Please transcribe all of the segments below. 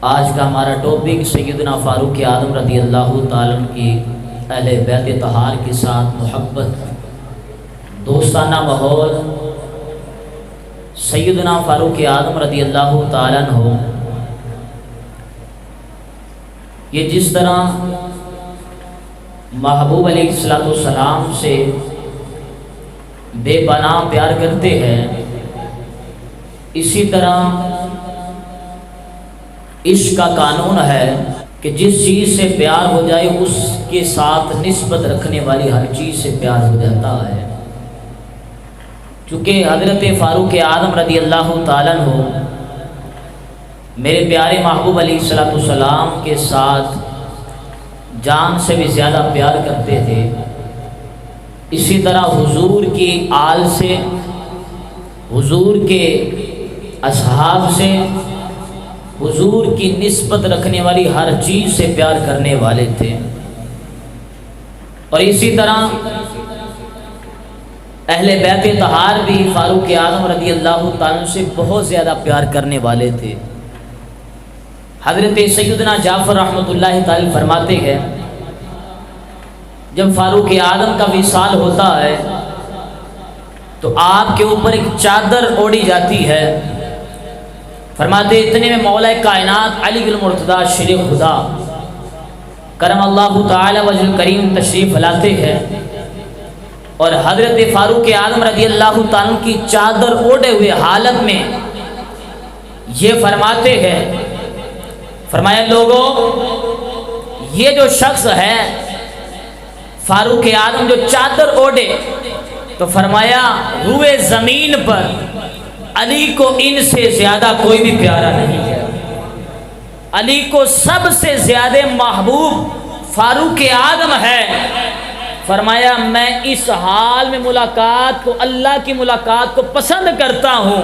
آج کا ہمارا ٹاپک سیدنا فاروق اعظم رضی اللہ تعالیٰ عنہ کی اہل بیت طہار کے ساتھ محبت، دوستانہ ماحول۔ سیدنا فاروق اعظم رضی اللہ تعالیٰ عنہ یہ جس طرح محبوب علیہ السلام سے بے پناہ پیار کرتے ہیں، اسی طرح عشق کا قانون ہے کہ جس چیز سے پیار ہو جائے اس کے ساتھ نسبت رکھنے والی ہر چیز سے پیار ہو جاتا ہے۔ چونکہ حضرت فاروق اعظم رضی اللہ تعالیٰ عنہ میرے پیارے محبوب علیہ السلام کے ساتھ جان سے بھی زیادہ پیار کرتے تھے، اسی طرح حضور کی آل سے، حضور کے اصحاب سے، حضور کی نسبت رکھنے والی ہر چیز سے پیار کرنے والے تھے۔ اور اسی طرح اہل بیت طہار بھی فاروق اعظم رضی اللہ تعالیٰ سے بہت زیادہ پیار کرنے والے تھے۔ حضرت سیدنا جعفر رحمۃ اللہ تعالی فرماتے ہیں جب فاروق اعظم کا وصال ہوتا ہے تو آپ کے اوپر ایک چادر اوڑھی جاتی ہے۔ فرماتے اتنے میں مولا کائنات علی المرتضیٰ شیر خدا کرم اللہ تعالی وجہ کریم تشریف لاتے ہیں اور حضرت فاروق اعظم رضی اللہ تعالیٰ کی چادر اوڑھے ہوئے حالت میں یہ فرماتے ہیں، فرمایا لوگوں یہ جو شخص ہے فاروق اعظم جو چادر اوڑھے، تو فرمایا روئے زمین پر علی کو ان سے زیادہ کوئی بھی پیارا نہیں ہے۔ علی کو سب سے زیادہ محبوب فاروق اعظم ہے۔ فرمایا میں اس حال میں ملاقات کو، اللہ کی ملاقات کو پسند کرتا ہوں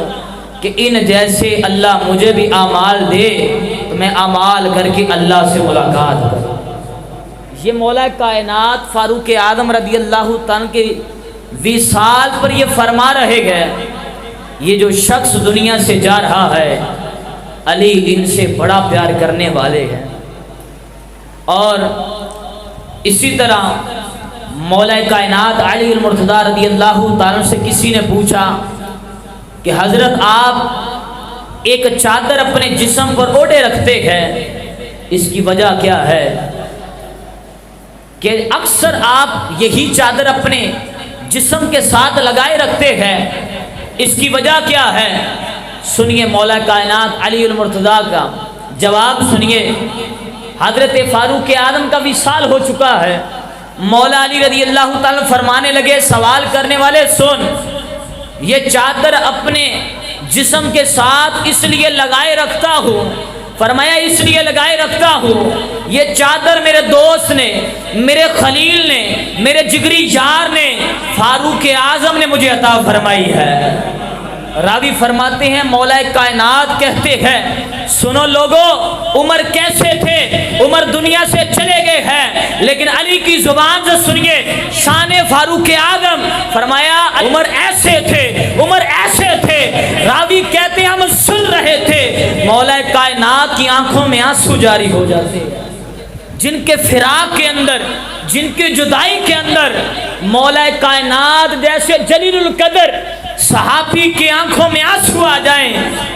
کہ ان جیسے اللہ مجھے بھی اعمال دے تو میں اعمال کر کے اللہ سے ملاقات کروں۔ یہ مولا کائنات فاروق اعظم رضی اللہ تعالیٰ کے وصال پر یہ فرما رہے گئے، یہ جو شخص دنیا سے جا رہا ہے علی ان سے بڑا پیار کرنے والے ہیں۔ اور اسی طرح مولا کائنات علی المرتضیٰ رضی اللہ تعالیٰ سے کسی نے پوچھا کہ حضرت آپ ایک چادر اپنے جسم پر اوڑھے رکھتے ہیں، اس کی وجہ کیا ہے؟ کہ اکثر آپ یہی چادر اپنے جسم کے ساتھ لگائے رکھتے ہیں، اس کی وجہ کیا ہے؟ سنیے مولا کائنات علی المرتضیٰ کا جواب سنیے۔ حضرت فاروق اعظم کا وصال ہو چکا ہے، مولا علی رضی اللہ تعالیٰ فرمانے لگے سوال کرنے والے سن، یہ چادر اپنے جسم کے ساتھ اس لیے لگائے رکھتا ہوں، فرمایا اس لیے لگائے رکھتا ہوں یہ چادر میرے دوست نے، میرے خلیل نے، میرے جگری یار نے، فاروق اعظم نے مجھے عطا فرمائی ہے۔ راوی فرماتے ہیں مولا کائنات کہتے ہیں سنو لوگوں، عمر کیسے تھے؟ عمر دنیا سے چلے گئے ہیں، لیکن علی کی زبان سے سنیے شان فاروق اعظم، فرمایا عمر ایسے تھے، عمر ایسے تھے۔ راوی کہتے ہیں ہم سن رہے تھے مولا کائنات کی آنکھوں میں آنسو جاری ہو جاتے، جن کے فراق کے اندر، جن کی جدائی کے اندر مولا کائنات جیسے جلیل القدر صحابی کی آنکھوں میں آنسو آ جائیں،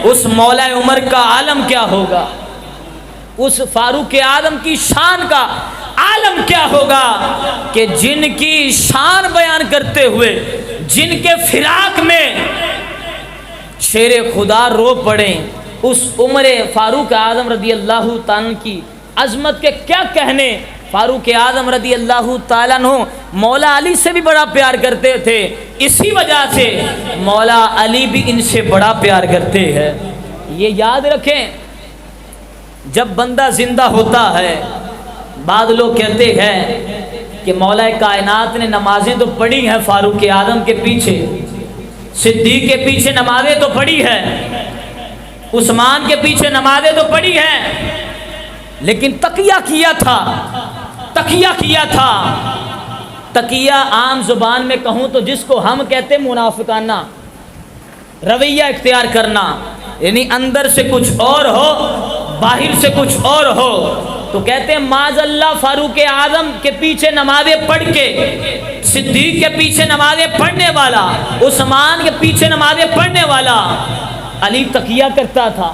اس مولا عمر کا عالم کیا ہوگا؟ اس فاروق اعظم کی شان کا عالم کیا ہوگا کہ جن کی شان بیان کرتے ہوئے، جن کے فراق میں شیر خدا رو پڑے، اس عمر فاروق اعظم رضی اللہ تعالیٰ کی عظمت کے کیا کہنے۔ فاروق اعظم رضی اللہ تعالیٰ عنہ مولا علی سے بھی بڑا پیار کرتے تھے، اسی وجہ سے مولا علی بھی ان سے بڑا پیار کرتے ہیں۔ یہ یاد رکھیں جب بندہ زندہ ہوتا ہے، بعض لوگ کہتے ہیں کہ مولا کائنات نے نمازیں تو پڑھی ہیں فاروق اعظم کے پیچھے، صدیق کے پیچھے نمازیں تو پڑھی ہیں، عثمان کے پیچھے نمازیں تو پڑھی ہیں، لیکن تقیہ کیا تھا، تقیہ کیا تھا۔ تقیہ عام زبان میں کہوں تو جس کو ہم کہتے منافقانہ رویہ اختیار کرنا، یعنی اندر سے کچھ اور ہو باہر سے کچھ اور ہو، تو کہتے ہیں معاذ اللہ فاروق اعظم کے پیچھے نمازیں پڑھ کے، صدیق کے پیچھے نمازیں پڑھنے والا، عثمان کے پیچھے نمازیں پڑھنے والا علی تقیہ کرتا تھا،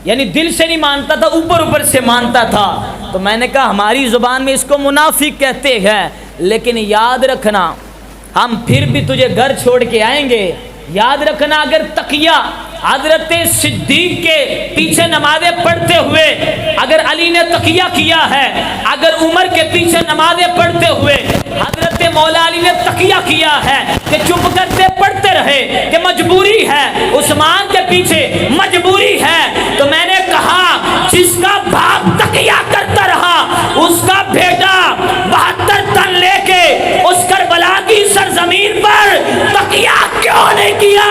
یعنی دل سے نہیں مانتا تھا، اوپر اوپر سے مانتا تھا۔ تو میں نے کہا ہماری زبان میں اس کو منافق کہتے ہیں، لیکن یاد رکھنا ہم پھر بھی تجھے گھر چھوڑ کے آئیں گے، یاد رکھنا اگر تقیہ حضرت صدیق کے پیچھے نمازیں پڑھتے ہوئے اگر علی نے تقیہ کیا ہے، اگر عمر کے پیچھے نمازیں پڑھتے ہوئے حضرت مولا علی نے تقیہ کیا ہے کہ چپ کرتے پڑھتے رہے کہ مجبوری ہے، عثمان کے پیچھے مجبوری ہے، تو میں نے کہا جس کا باپ تقیہ کرتا رہا اس کا بیٹا 72 تن لے کے اس کربلا کی سرزمین پر تقیہ کیوں نہیں کیا؟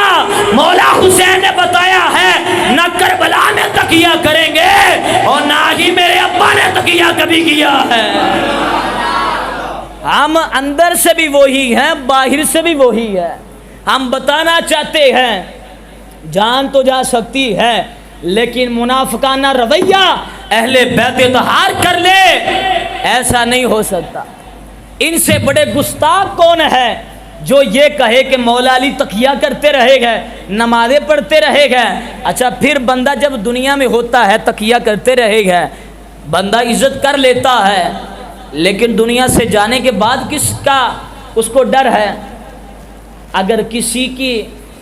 مولا حسین نے بتایا ہے نہ کربلا میں تقیہ کریں گے اور نہ ہی میرے ابا نے تقیہ کبھی کیا ہے۔ ہم اندر سے بھی وہی ہیں، باہر سے بھی وہی ہے۔ ہم بتانا چاہتے ہیں جان تو جا سکتی ہے، لیکن منافقانہ رویہ اہل بیت طہار کر لے، ایسا نہیں ہو سکتا۔ ان سے بڑے گستاخ کون ہے جو یہ کہے کہ مولا علی تقیہ کرتے رہے گئے، نمازیں پڑھتے رہے گئے؟ اچھا پھر بندہ جب دنیا میں ہوتا ہے تقیہ کرتے رہے گئے، بندہ عزت کر لیتا ہے، لیکن دنیا سے جانے کے بعد کس کا اس کو ڈر ہے؟ اگر کسی کی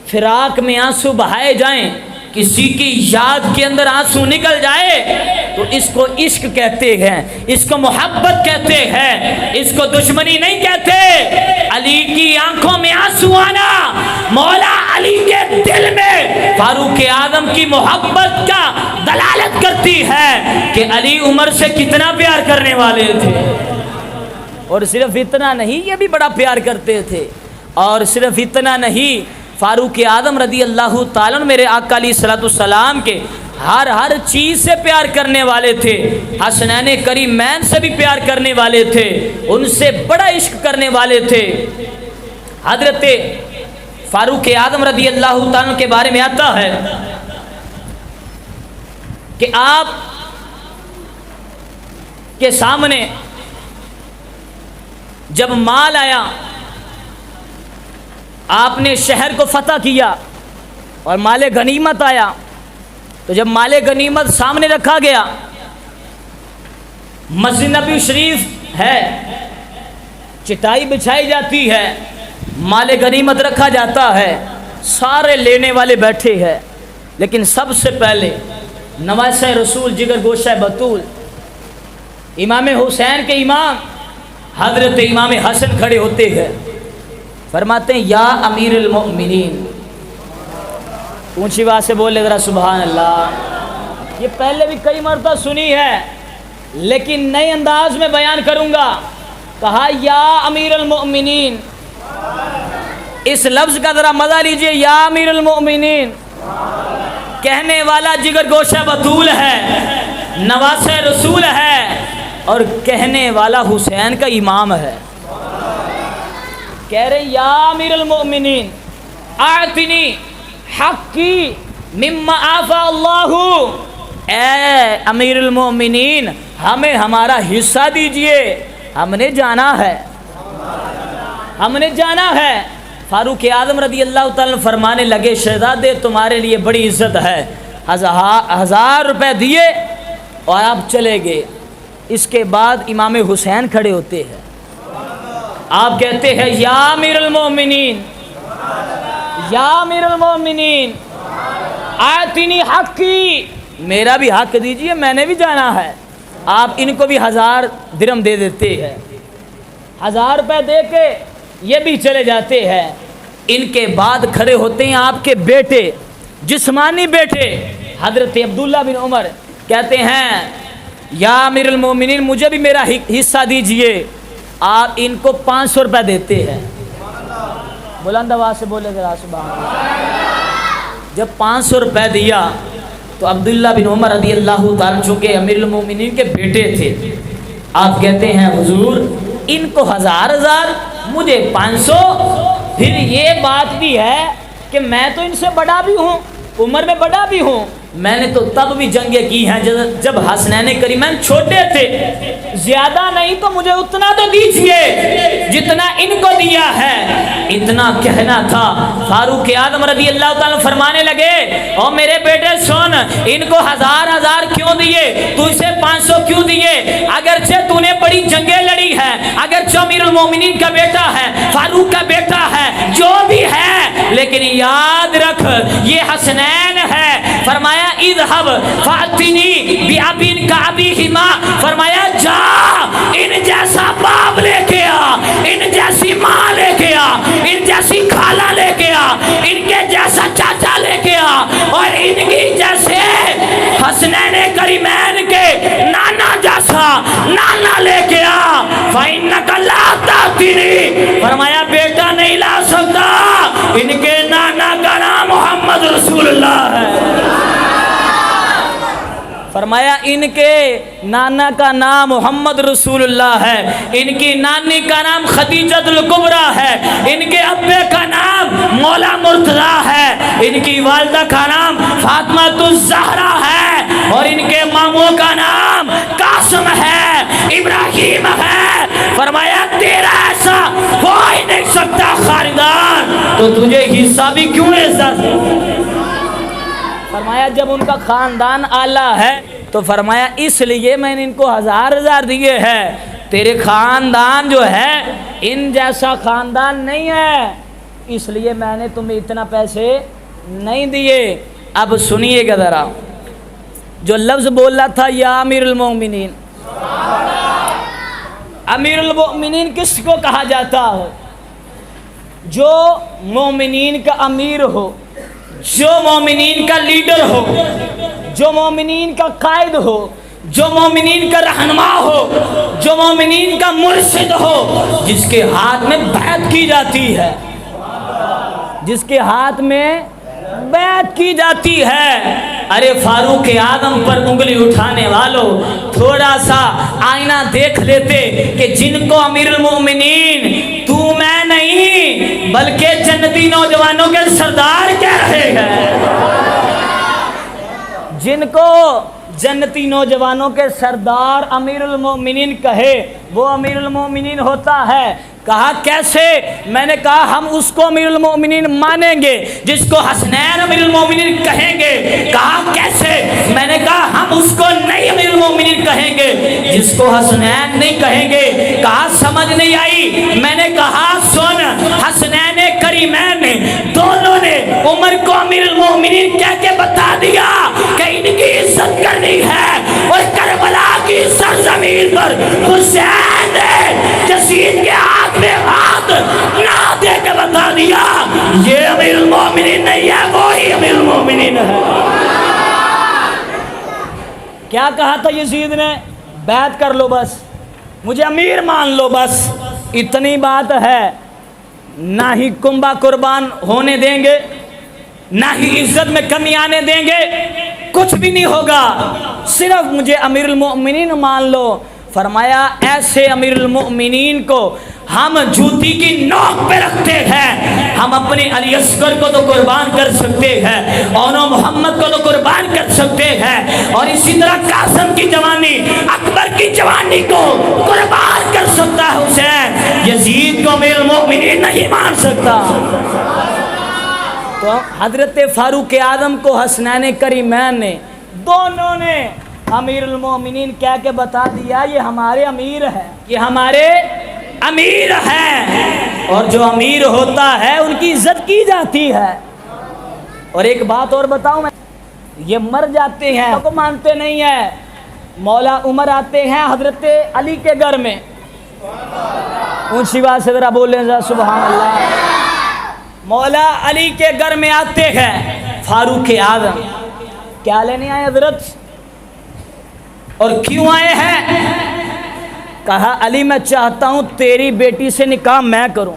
فراق میں آنسو بہائے جائیں، کسی کی یاد کے اندر آنسو نکل جائے، تو اس کو عشق کہتے ہیں، اس کو محبت کہتے ہیں، اس کو دشمنی نہیں کہتے۔ علی کی آنکھوں میں آنسو آنا مولا علی کے دل میں فاروق اعظم کی محبت کا دلالت کرتی ہے کہ علی عمر سے کتنا پیار کرنے والے تھے۔ اور صرف اتنا نہیں، یہ بھی بڑا پیار کرتے تھے، اور صرف اتنا نہیں، فاروق اعظم رضی اللہ تعالیٰ میرے آقا علیہ الصلوۃ والسلام کے ہر چیز سے پیار کرنے والے تھے، حسنین کریمین سے بھی پیار کرنے والے تھے، ان سے بڑا عشق کرنے والے تھے۔ حضرت فاروق اعظم رضی اللہ تعالیٰ کے بارے میں آتا ہے کہ آپ کے سامنے جب مال آیا، آپ نے شہر کو فتح کیا اور مال غنیمت آیا، تو جب مال غنیمت سامنے رکھا گیا، مسجد نبوی شریف ہے، چٹائی بچھائی جاتی ہے، مال غنیمت رکھا جاتا ہے، سارے لینے والے بیٹھے ہیں، لیکن سب سے پہلے نواسہ رسول جگر گوشہ بطول امام حسین کے امام حضرت امام حسن کھڑے ہوتے ہیں، فرماتے ہیں یا امیر المؤمنین، اونچی آواز سے بولے ذرا سبحان اللہ۔ یہ پہلے بھی کئی مرتبہ سنی ہے، لیکن نئے انداز میں بیان کروں گا۔ کہا یا امیر المؤمنین، اس لفظ کا ذرا مزہ لیجئے، یا امیر المؤمنین، کہنے والا جگر گوشہ بطول ہے، نواسہ رسول ہے، اور کہنے والا حسین کا امام ہے۔ کہہ رہے یا امیر المؤمنین اعطنی حقی مما آفا اللہ، اے امیر المؤمنین ہمیں ہمارا حصہ دیجئے، ہم نے جانا ہے، ہم نے جانا ہے۔ فاروق اعظم رضی اللہ تعالیٰ فرمانے لگے شہزادے تمہارے لیے بڑی عزت ہے، 1000 روپے دیے اور آپ چلے گئے۔ اس کے بعد امام حسین کھڑے ہوتے ہیں، آپ کہتے ہیں یا امیر المؤمنین، یا امیر المؤمنین آتینی حقی، میرا بھی حق دیجئے، میں نے بھی جانا ہے۔ آپ ان کو بھی 1000 درہم دے دیتے ہیں، 1000 روپے دے کے یہ بھی چلے جاتے ہیں۔ ان کے بعد کھڑے ہوتے ہیں آپ کے بیٹے، جسمانی بیٹے حضرت عبداللہ بن عمر، کہتے ہیں یا امیر المومنین مجھے بھی میرا حصہ دیجئے۔ آپ ان کو 500 روپے دیتے ہیں، بلند آواز سے بولے ذرا سبحان اللہ۔ جب 500 روپے دیا تو عبداللہ بن عمر رضی اللہ تعالیٰ چونکہ امیر المومنین کے بیٹے تھے، آپ کہتے ہیں حضور ان کو 1000 مجھے 500، پھر یہ بات بھی ہے کہ میں تو ان سے بڑا بھی ہوں، عمر میں بڑا بھی ہوں، میں نے تو تب بھی جنگیں کی ہیں جب حسنین کریمین چھوٹے تھے، زیادہ نہیں تو مجھے اتنا تو دیجئے جتنا ان کو دیا ہے۔ اتنا کہنا تھا، فاروق اعظم رضی اللہ تعالیٰ فرمانے لگے، او میرے بیٹے سن، ان کو ہزار ہزار کیوں دیے، تو اسے 500 کیوں دیے؟ اگرچہ تو نے بڑی جنگیں لڑی ہے، اگرچہ امیر المومنین کا بیٹا ہے، فاروق کا بیٹا ہے، جو بھی ہے، لیکن یاد رکھ یہ حسنین ہے۔ فرمایا اذهب فاتنی بابن کابہما، فرمایا جا ان جیسا باپ لے کے آ، ان جیسی ماں لے کے آ، ان جیسی خالہ لے کے آ، ان کے جیسا چاچا لے کے آ، اور ان کی جیسے حسنین کریمین کے نانا جیسا نانا لے کے آ، فإنک لا تأتنی، فرمایا بیٹا نہیں لا سکتا، ان کے نانا کا نام محمد رسول اللہ ہے۔ فرمایا ان کے نانا کا نام محمد رسول اللہ ہے، ان کی نانی کا نام خدیجۃ الکبریٰ ہے، ان کے ابے کا نام مولا مرتضیٰ ہے، ان کی والدہ کا نام فاطمہ الزہرا ہے، اور ان کے ماموں کا نام قاسم ہے، ابراہیم ہے۔ فرمایا تیرا ایسا ہو ہی نہیں سکتا خاندان، تو تجھے حصہ بھی کیوں ایسا؟ فرمایا جب ان کا خاندان اعلیٰ ہے تو فرمایا اس لیے میں نے ان کو ہزار ہزار دیے ہیں، تیرے خاندان جو ہے ان جیسا خاندان نہیں ہے، اس لیے میں نے تمہیں اتنا پیسے نہیں دیے۔ اب سنیے گا ذرا، جو لفظ بولا تھا یا امیر المومنین، امیر المومنین کس کو کہا جاتا ہے؟ جو مومنین کا امیر ہو، جو مومنین کا لیڈر ہو، جو مومنین کا قائد ہو، جو مومنین کا رہنما ہو، جو مومنین کا مرشد ہو، جس کے ہاتھ میں بیعت کی جاتی ہے، جس کے ہاتھ میں بیعت کی جاتی ہے۔ ارے فاروق اعظم پر انگلی اٹھانے والوں، تھوڑا سا آئینہ دیکھ لیتے کہ جن کو امیر المومنین تو میں نہیں بلکہ جنتی نوجوانوں کے سردار کہہ رہے ہیں، جن کو جنتی نوجوانوں کے سردار امیر المومنین کہے وہ امیر المومنین ہوتا ہے۔ کہا کیسے؟ میں نے کہا ہم اس کو امیر المومنین مانیں گے جس کو حسنین امیر المومنین کہیں گے۔ کہا کیسے؟ میں نے کہا ہم اس کو نہیں امیر المومنین کہیں گے جس کو حسنین نہیں کہیں گے۔ کہا سمجھ نہیں آئی؟ میں نے کہا سن، حسنین کریمین نے دونوں نے عمر کو امیر المومنین کہہ کے بتا دیا کہ ان کی عزت کرنی ہے، اور کربلا کی سرزمین پر حسین نے یزید کے ہاتھ میں ہاتھ نہ دے کے بتا دیا یہ امیر المومنین نہیں ہے، وہی امیر المومنین ہے۔ کیا کہا تھا یزید نے؟ بیعت کر لو بس، مجھے امیر مان لو بس، اتنی بات ہے۔ نہ ہی کنبہ قربان ہونے دیں گے، نہ ہی عزت میں کمی آنے دیں گے، کچھ بھی نہیں ہوگا، صرف مجھے امیر المؤمنین مان لو۔ فرمایا ایسے امیر المؤمنین کو ہم جوتی کی نوک پہ رکھتے ہیں، ہم اپنے علی اصغر کو تو قربان کر سکتے ہیں، اونو محمد کو تو قربان کر سکتے ہیں، اور اسی طرح قاسم کی جوانی، اکبر کی جوانی کو قربان کر سکتا ہے حسین، یزید کو امیر المؤمنین نہیں مان سکتا۔ تو حضرت فاروق اعظم کو حسنین کریمین نے دونوں نے امیر المومنین کہہ کے بتا دیا یہ ہمارے امیر ہے، یہ ہمارے امیر ہیں، اور جو امیر ہوتا ہے ان کی عزت کی جاتی ہے۔ اور ایک بات اور بتاؤں میں، یہ مر جاتے ہیں کو مانتے نہیں ہیں۔ مولا عمر آتے ہیں حضرت علی کے گھر میں، اونچی بات سے ذرا بولیں ذرا سبحان اللہ۔ مولا علی کے گھر میں آتے ہیں فاروق اعظم، کیا لینے آئے حضرت اور کیوں آئے ہیں؟ کہا علی میں چاہتا ہوں تیری بیٹی سے نکاح میں کروں۔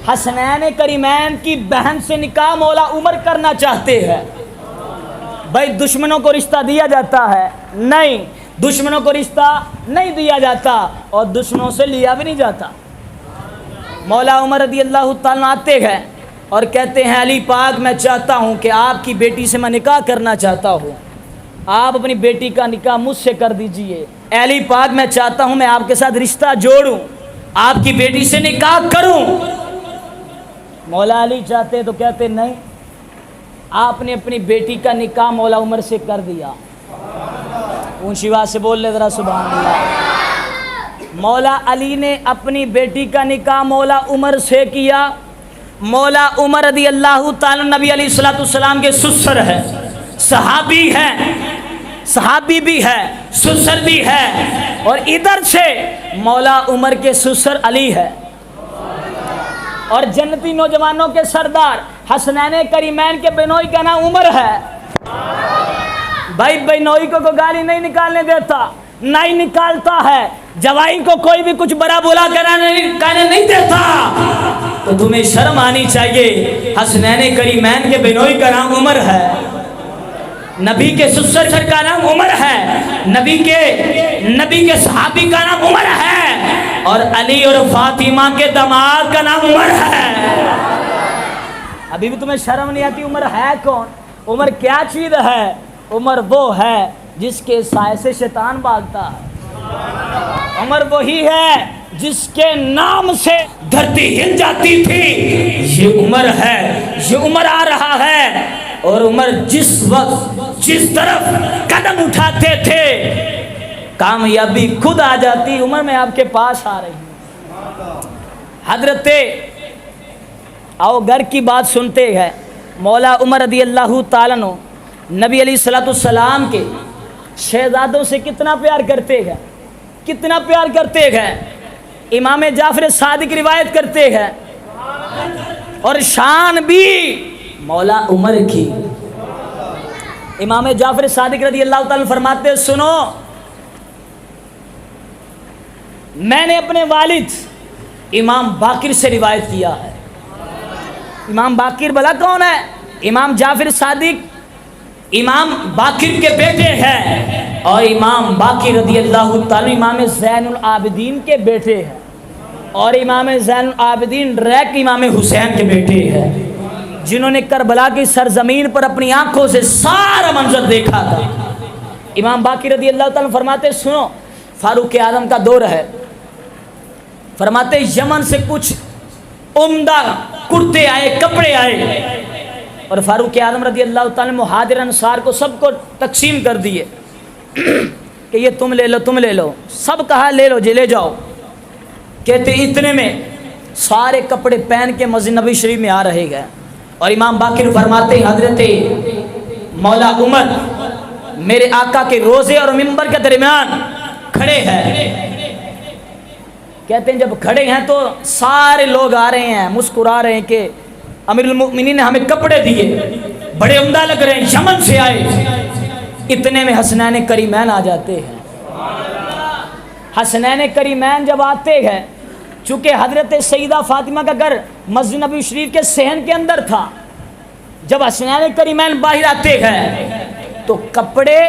حسنین کریمین کی بہن سے نکاح مولا عمر کرنا چاہتے ہیں۔ بھائی دشمنوں کو رشتہ دیا جاتا ہے؟ نہیں، دشمنوں کو رشتہ نہیں دیا جاتا، اور دشمنوں سے لیا بھی نہیں جاتا۔ مولا عمر رضی اللہ تعالیٰ آتے ہیں، اور کہتے ہیں علی پاک میں چاہتا ہوں کہ آپ کی بیٹی سے میں نکاح کرنا چاہتا ہوں، آپ اپنی بیٹی کا نکاح مجھ سے کر دیجئے۔ علی پاک میں چاہتا ہوں میں آپ کے ساتھ رشتہ جوڑوں، آپ کی بیٹی سے نکاح کروں۔ مولا علی چاہتے تو کہتے نہیں، آپ نے اپنی بیٹی کا نکاح مولا عمر سے کر دیا۔ اونچی آواز سے بول لے ذرا سبحان اللہ۔ مولا علی نے اپنی بیٹی کا نکاح مولا عمر سے کیا۔ مولا عمر رضی اللہ تعالی نبی علیہ الصلوۃ والسلام کے سسر ہے، صحابی ہے، صحابی بھی ہے، سسر بھی ہے، اور ادھر سے مولا عمر کے سسر علی ہے، اور جنتی نوجوانوں کے سردار حسنین کریمین کے بینوئی کا نام عمر ہے۔ بھائی بینوئی کو کوئی گالی نہیں نکالنے دیتا، نہ ہی نکالتا ہے، جوائی کو کوئی بھی کچھ برا بولا کہنے نہیں دیتا، تو تمہیں شرم آنی چاہیے۔ حسنین کریمین کے بینوئی کا نام عمر ہے، نبی کے سسر کا نام عمر ہے، نبی کے صحابی کا نام عمر ہے، اور علی اور فاطمہ کے داماد کا نام عمر ہے۔ ابھی بھی تمہیں شرم نہیں آتی؟ عمر ہے کون؟ عمر کیا چیز ہے؟ عمر وہ ہے جس کے سائے سے شیطان بھاگتا ہے، عمر وہی ہے جس کے نام سے دھرتی ہل جاتی تھی، یہ عمر ہے، یہ عمر آ رہا ہے۔ اور عمر جس وقت جس طرف قدم اٹھاتے تھے کامیابی خود آ جاتی۔ عمر میں آپ کے پاس آ رہی ہوں۔ حضرت آؤ گھر کی بات سنتے ہیں، مولا عمر رضی اللہ تعالیٰ عنہ نبی علیہ الصلوۃ والسلام کے شہزادوں سے کتنا پیار کرتے ہیں، کتنا پیار کرتے ہیں۔ امام جعفر صادق روایت کرتے ہیں، اور شان بھی مولا عمر کی۔ امام جعفر صادق رضی اللہ تعالیٰ فرماتے ہیں، سنو، میں نے اپنے والد امام باقر سے روایت کیا ہے۔ امام باقر بھلا کون ہے؟ امام جعفر صادق امام باقر کے بیٹے ہیں، اور امام باقر رضی اللہ تعالیٰ امام زین العابدین کے بیٹے ہیں، اور امام زین العابدین ریک امام حسین کے بیٹے ہیں، جنہوں نے کربلا کی سرزمین پر اپنی آنکھوں سے سارا منظر دیکھا تھا۔ امام باقر رضی اللہ تعالیٰ فرماتے، سنو، فاروق اعظم کا دور ہے، فرماتے یمن سے کچھ عمدہ کرتے آئے، کپڑے آئے، اور فاروق اعظم رضی اللہ تعالیٰ مہاجر انصار کو سب کو تقسیم کر دیے کہ یہ تم لے لو، تم لے لو، سب کہا لے لو جی، لے جاؤ۔ کہتے اتنے میں سارے کپڑے پہن کے مسجد نبوی شریف میں آ رہے گئے، اور امام باقر فرماتے ہیں حضرت مولا عمر میرے آقا کے روزے اور منبر کے درمیان کھڑے ہیں۔ کہتے ہیں جب کھڑے ہیں تو سارے لوگ آ رہے ہیں، مسکرا رہے ہیں کہ امیر المؤمنین نے ہمیں کپڑے دیے، بڑے عمدہ لگ رہے ہیں، یمن سے آئے۔ اتنے میں حسنین کریمین آ جاتے ہیں۔ حسنین کریمین جب آتے ہیں، چونکہ حضرت سیدہ فاطمہ کا گھر مسجد نبوی شریف کے صحن کے اندر تھا، جب حسنین کریمین باہر آتے ہیں تو کپڑے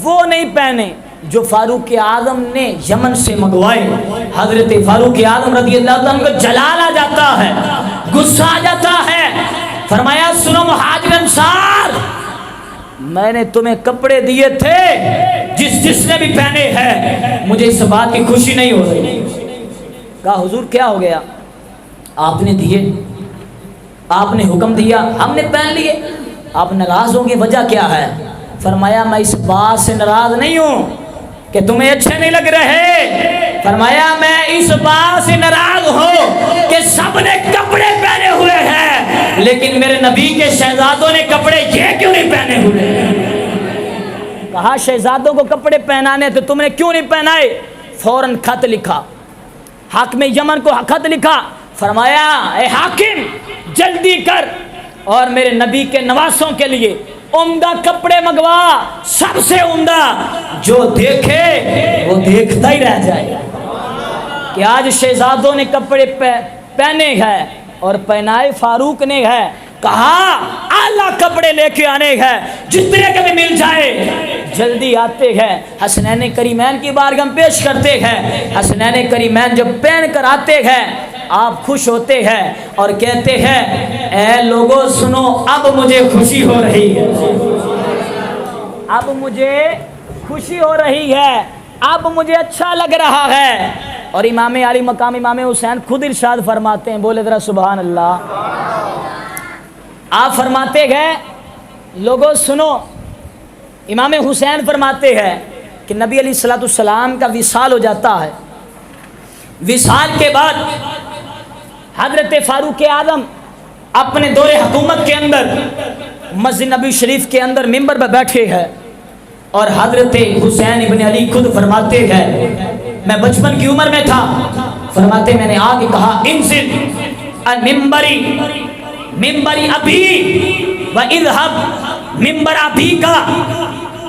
وہ نہیں پہنے جو فاروق اعظم نے یمن سے منگوائے۔ حضرت فاروق اعظم رضی اللہ عنہ کو جلال آ جاتا ہے، غصہ آ جاتا ہے۔ فرمایا سنو مہاجر انصار، میں نے تمہیں کپڑے دیے تھے، جس نے بھی پہنے ہیں، مجھے اس بات کی خوشی نہیں ہو رہی۔ کہا حضور کیا ہو گیا؟ آپ نے دیے، آپ نے حکم دیا، ہم نے پہن لیے، آپ ناراض ہوں گے، وجہ کیا ہے؟ فرمایا میں اس بات سے ناراض نہیں ہوں کہ تمہیں اچھے نہیں لگ رہے، فرمایا میں اس بات سے ناراض ہوں کہ سب نے کپڑے پہنے ہوئے ہیں لیکن میرے نبی کے شہزادوں نے کپڑے یہ کیوں نہیں پہنے ہوئے؟ کہا شہزادوں کو کپڑے پہنانے تو تم نے کیوں نہیں پہنائے؟ فوراً خط لکھا، حاکم یمن کو خط لکھا، فرمایا اے حاکم جلدی کر اور میرے نبی کے نواسوں کے لیے عمدہ کپڑے منگوا، سب سے عمدہ، جو دیکھے وہ دیکھتا ہی رہ جائے کہ آج شہزادوں نے کپڑے پہنے ہیں اور پہنائے فاروق نے ہے۔ کہا اعلیٰ کپڑے لے کے آنے ہیں، جتنے کے بھی مل جائے۔ جلدی آتے ہیں، حسنین کریمین کی بارگاہ میں پیش کرتے ہیں۔ حسنین کریمین جب پہن کر آتے ہیں آپ خوش ہوتے ہیں اور کہتے ہیں اے لوگوں سنو اب مجھے خوشی ہو رہی ہے، اب مجھے خوشی ہو رہی ہے، اب مجھے اچھا لگ رہا ہے۔ اور امام علی مقام امام حسین خود ارشاد فرماتے ہیں، بولے ذرا سبحان اللہ۔ آپ فرماتے گئے لوگوں سنو، امام حسین فرماتے ہیں کہ نبی علیہ الصلوۃ والسلام کا وصال ہو جاتا ہے، وصال کے بعد حضرت فاروق اعظم اپنے دور حکومت کے اندر مسجد نبی شریف کے اندر ممبر پر بیٹھے ہیں، اور حضرت حسین ابن علی خود فرماتے ہیں میں بچپن کی عمر میں تھا، فرماتے میں نے آ کے کہا انزل المنبری ممبری ابھی و اذهب ممبر ابھی کا،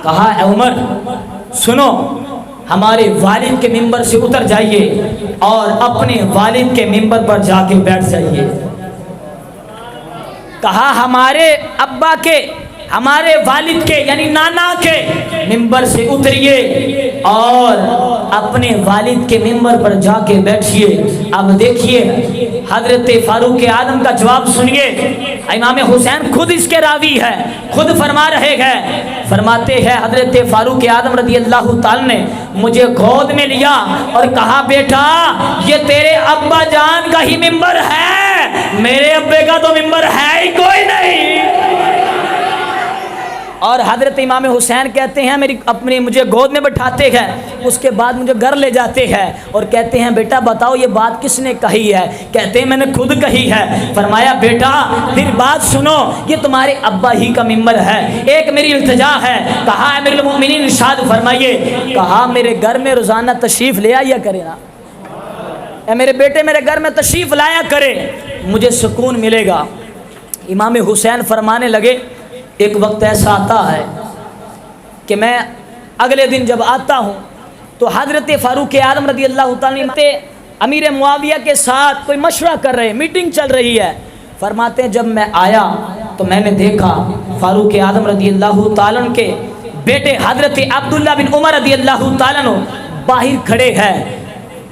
کہا اے عمر سنو ہمارے والد کے ممبر سے اتر جائیے اور اپنے والد کے ممبر پر جا کے بیٹھ جائیے۔ کہا ہمارے ابا کے، ہمارے والد کے یعنی نانا کے ممبر سے اتریے اور اپنے والد کے ممبر پر جا کے بیٹھیے۔ اب دیکھیے حضرت فاروق اعظم کا جواب سنیے، امام حسین خود اس کے راوی ہے، خود فرما رہے ہیں، فرماتے ہیں حضرت فاروق اعظم رضی اللہ تعالی نے مجھے گود میں لیا اور کہا بیٹا یہ تیرے ابا جان کا ہی ممبر ہے، میرے ابے کا تو ممبر ہے ہی کوئی نہیں۔ اور حضرت امام حسین کہتے ہیں اپنی مجھے گود میں بٹھاتے ہیں، اس کے بعد مجھے گھر لے جاتے ہیں اور کہتے ہیں بیٹا بتاؤ یہ بات کس نے کہی ہے؟ کہتے ہیں میں نے خود کہی ہے۔ فرمایا بیٹا پھر بات سنو، یہ تمہارے ابا ہی کا ممبر ہے، ایک میری التجا ہے۔ کہا امیر المومنین ارشاد فرمائیے، کہا میرے گھر میں روزانہ تشریف لے آیا کرے نا، اے میرے بیٹے میرے گھر میں تشریف لایا کرے، مجھے سکون ملے گا۔ امام حسین فرمانے لگے ایک وقت ایسا آتا ہے کہ میں اگلے دن جب آتا ہوں تو حضرت فاروق اعظم رضی اللہ تعالیٰ عنہ امیر معاویہ کے ساتھ کوئی مشورہ کر رہے، میٹنگ چل رہی ہے۔ فرماتے ہیں جب میں آیا تو میں نے دیکھا فاروق اعظم رضی اللہ تعالیٰ عنہ کے بیٹے حضرت عبداللہ بن عمر رضی اللہ تعالیٰ عنہ باہر کھڑے ہیں۔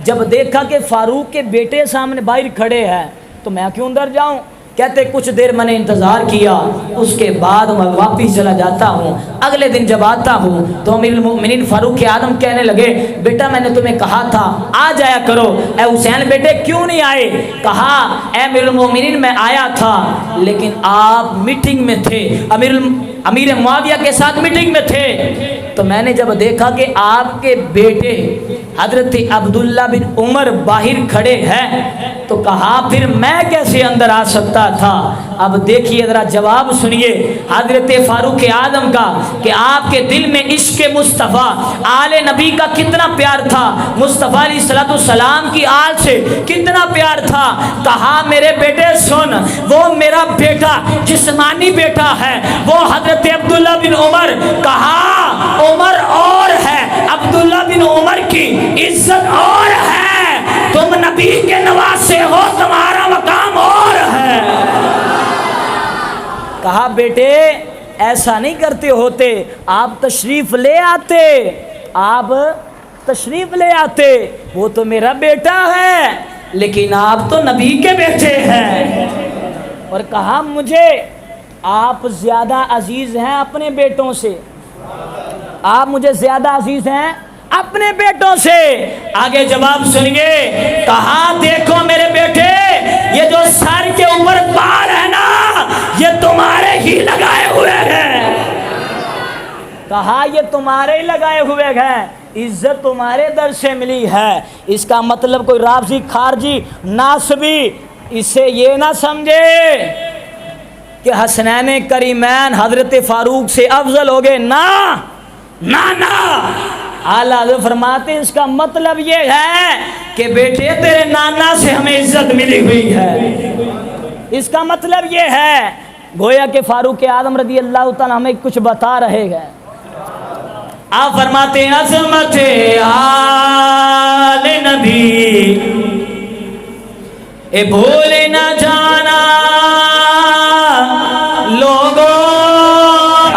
جب دیکھا کہ فاروق کے بیٹے سامنے باہر کھڑے ہیں تو میں کیوں اندر جاؤں؟ کہتے کچھ دیر میں نے انتظار کیا، اس کے بعد میں واپس چلا جاتا ہوں۔ اگلے دن جب آتا ہوں تو امیر المؤمنین فاروق اعظم کہنے لگے بیٹا میں نے تمہیں کہا تھا آ جایا کرو، اے حسین بیٹے کیوں نہیں آئے؟ کہا اے امیر المؤمنین میں آیا تھا لیکن آپ میٹنگ میں تھے، امیر معاویہ کے ساتھ میٹنگ میں تھے، تو میں نے جب دیکھا کہ آپ کے بیٹے حضرت عبداللہ بن عمر باہر کھڑے ہیں تو کہا پھر میں کیسے اندر آ سکتا تھا؟ اب دیکھیے ذرا جواب سنیے حضرت فاروق اعظم کا کہ آپ کے دل میں عشق مصطفیٰ آل نبی کا کتنا پیار تھا، مصطفیٰ علیہ الصلوۃ والسلام کی آل سے کتنا پیار تھا۔ کہا میرے بیٹے سن، وہ میرا بیٹا جسمانی بیٹا ہے وہ حضرت عبداللہ بن عمر، کہا عمر اور ہے عبداللہ بن عمر کی عزت اور ہے، تم نبی کے نواسے ہو تمہارا مقام اور ہے۔ کہا بیٹے ایسا نہیں کرتے ہوتے، آپ تشریف لے آتے، آپ تشریف لے آتے، وہ تو میرا بیٹا ہے لیکن آپ تو نبی کے بیٹے ہیں۔ اور کہا مجھے آپ زیادہ عزیز ہیں اپنے بیٹوں سے، آپ مجھے زیادہ عزیز ہیں اپنے بیٹوں سے۔ آگے جواب سنیے، کہا دیکھو میرے بیٹے یہ جو سر کے اوپر بال ہے نا یہ تمہارے ہی لگائے ہوئے ہیں، کہا یہ تمہارے ہی لگائے ہوئے ہیں، عزت تمہارے در سے ملی ہے۔ اس کا مطلب کوئی رافضی خارجی ناصبی اسے یہ نہ سمجھے کہ حسنین کریمین حضرت فاروق سے افضل ہو گئے، نہ نہ نہ، اعلیٰ حضرت فرماتے ہیں اس کا مطلب یہ ہے کہ بیٹے تیرے نانا سے ہمیں عزت ملی ہوئی ہے، اس کا مطلب یہ ہے گویا کہ فاروق اعظم رضی اللہ تعالیٰ ہمیں کچھ بتا رہے ہیں۔ آپ فرماتے ہیں عظمت آل نبی اے بھولے نہ جانا لوگوں،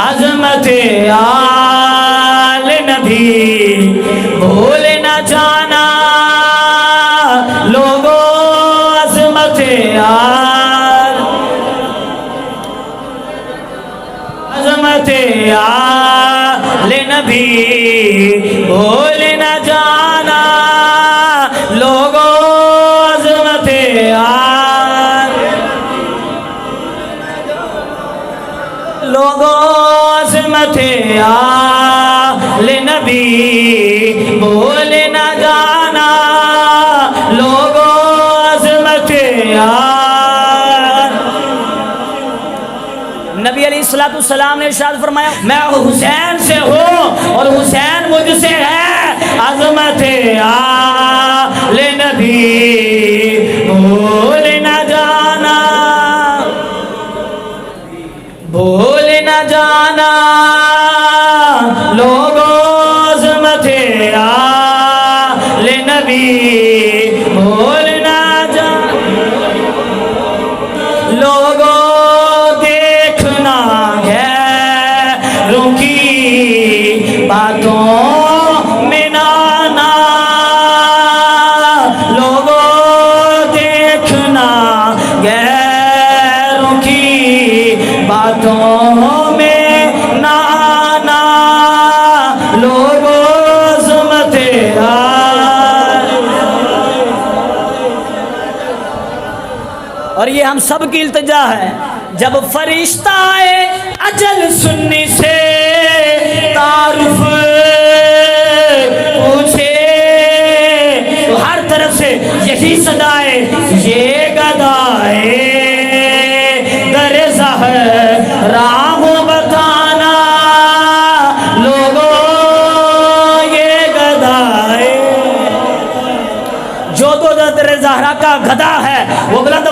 عظمت آل نبی بھولے نہ جانا لوگوں، عظمت آل نبی بھول نہ جانا لوگوں عظمت لوگوں عظمت آل نبی بھول نہ جانا لوگوں عظمت نبی علیہ السلام نے ارشاد فرمایا میں حسین سے ہوں اور حسین مجھ سے ہے عظمت آل نبی بھول نہ جانا بھول نہ جانا لوگوں عظمت آل نبی بھول نہ جانا لوگوں دیکھنا غیروں کی باتوں میں نانا لوگوں دیکھنا غیروں کی باتوں میں نانا لوگوں عظمت اور یہ ہم سب کی التجا ہے جب فرشتہ آئے اجل سننے سے تعارف پوچھے تو ہر طرف سے یہی صدائے یہ گدائے در زہرا ہوں بتانا لوگوں یہ گدائے جو در زہرا کا گدا ہے وہ بلند